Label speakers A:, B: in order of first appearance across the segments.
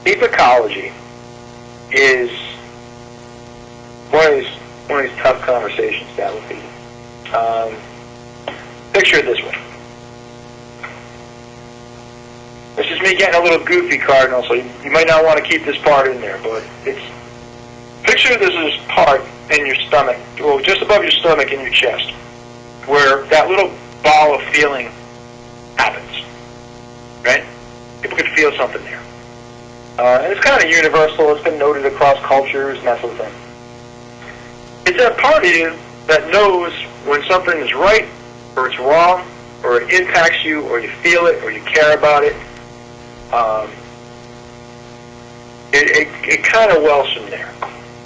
A: Deep ecology is one of these tough conversations to have with people. Picture it this way. This is me getting a little goofy, Cardinal, so you might not want to keep this part in there, but picture this as part in your stomach, well, just above your stomach in your chest, where that little ball of feeling happens, right? People can feel something there. And it's kind of universal. It's been noted across cultures and that sort of thing. It's that part of you that knows when something is right or it's wrong, or it impacts you, or you feel it, or you care about it. It kind of wells from there.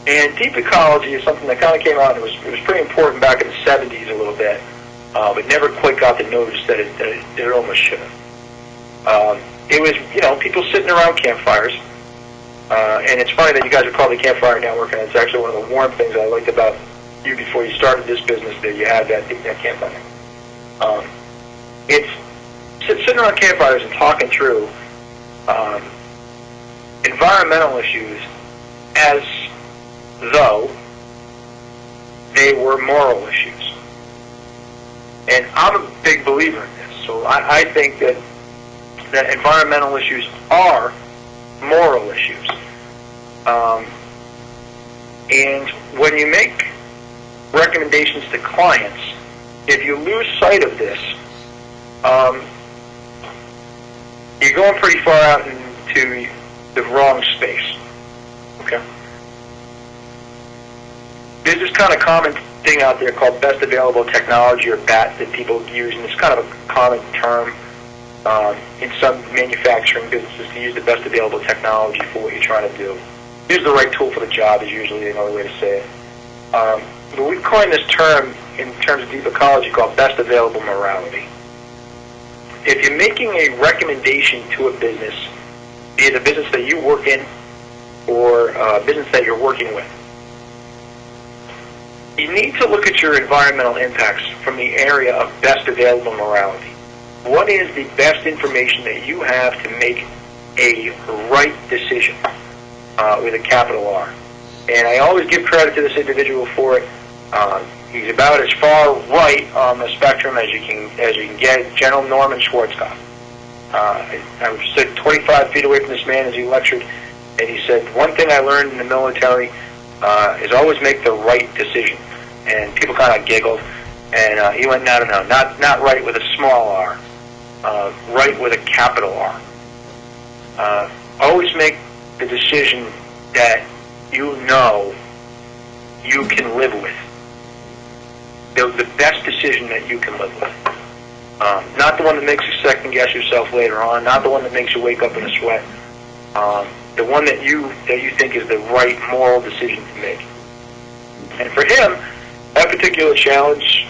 A: And deep ecology is something that kind of came out, and it was pretty important back in the 70s a little bit, but never quite got the notice that it almost should have. It was, people sitting around campfires, and it's funny that you guys are called the Campfire Network, and it's actually one of the warm things I liked about you before you started this business, that you had that campfire. It's sitting around campfires and talking through environmental issues as though they were moral issues. And I'm a big believer in this. So I think that environmental issues are moral issues. And when you make recommendations to clients, if you lose sight of this, you're going pretty far out into the wrong space. Okay? There's this kind of common thing out there called best available technology, or BAT, that people use, and it's kind of a common term in some manufacturing businesses to use the best available technology for what you're trying to do. Use the right tool for the job is usually another way to say it. But we've coined this term in terms of deep ecology called best available morality. If you're making a recommendation to a business, be it a business that you work in or a business that you're working with, you need to look at your environmental impacts from the area of best available morality. What is the best information that you have to make a right decision with a capital R? And I always give credit to this individual for it. He's about as far right on the spectrum as you can get. General Norman Schwarzkopf. I was sitting 25 feet away from this man as he lectured, and he said, one thing I learned in the military is always make the right decision. And people kind of giggled, and he went, no, not right with a small r, right with a capital R. Always make the decision that you know you can live with. The best decision that you can live with. Not the one that makes you second guess yourself later on, not the one that makes you wake up in a sweat. The one that you think is the right moral decision to make. And for him, that particular challenge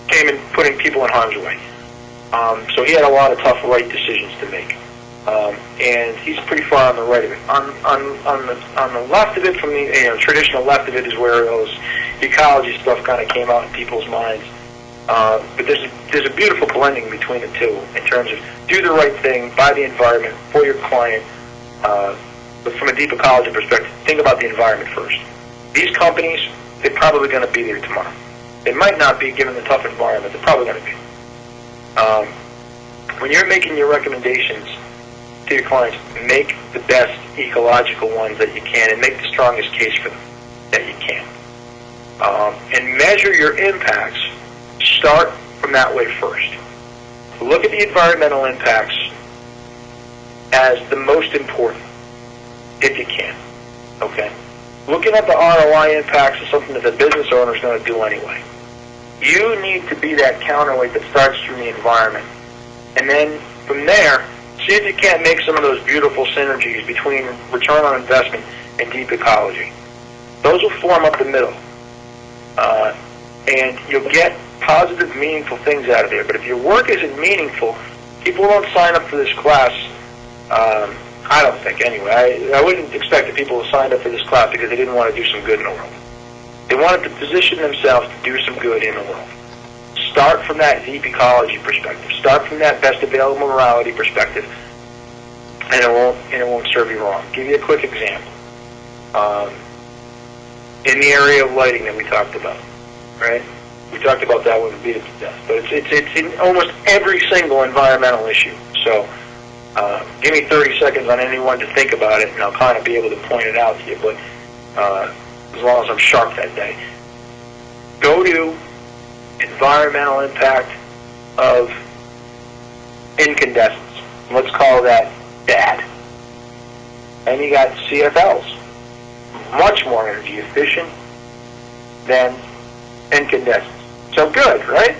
A: came in putting people in harm's way. So he had a lot of tough right decisions to make. And he's pretty far on the right of it. On the left of it, from the traditional left of it, is where those ecology stuff kind of came out in people's minds. But there's a beautiful blending between the two in terms of do the right thing by the environment for your client. But from a deep ecology perspective, think about the environment first. These companies, they're probably going to be there tomorrow. They might not be given the tough environment. They're probably going to be. When you're making your recommendations to your clients, make the best ecological ones that you can and make the strongest case for them that you can. And measure your impacts. Start from that way first. Look at the environmental impacts as the most important, if you can. Okay? Looking at the ROI impacts is something that the business owner is going to do anyway. You need to be that counterweight that starts from the environment. And then from there, see if you can't make some of those beautiful synergies between return on investment and deep ecology. Those will form up the middle. And you'll get positive, meaningful things out of there. But if your work isn't meaningful, people won't sign up for this class. I don't think, anyway. I wouldn't expect the people who signed up for this class because they didn't want to do some good in the world. They wanted to position themselves to do some good in the world. Start from that deep ecology perspective. Start from that best available morality perspective. and it won't serve you wrong. Give you a quick example. In the area of lighting that we talked about, right? We talked about that one beat it to death, but it's in almost every single environmental issue. So give me 30 seconds on anyone to think about it, and I'll kind of be able to point it out to you. But as long as I'm sharp that day, go to environmental impact of incandescence. Let's call that bad. And you got CFLs, much more energy efficient than incandescence. So good, right?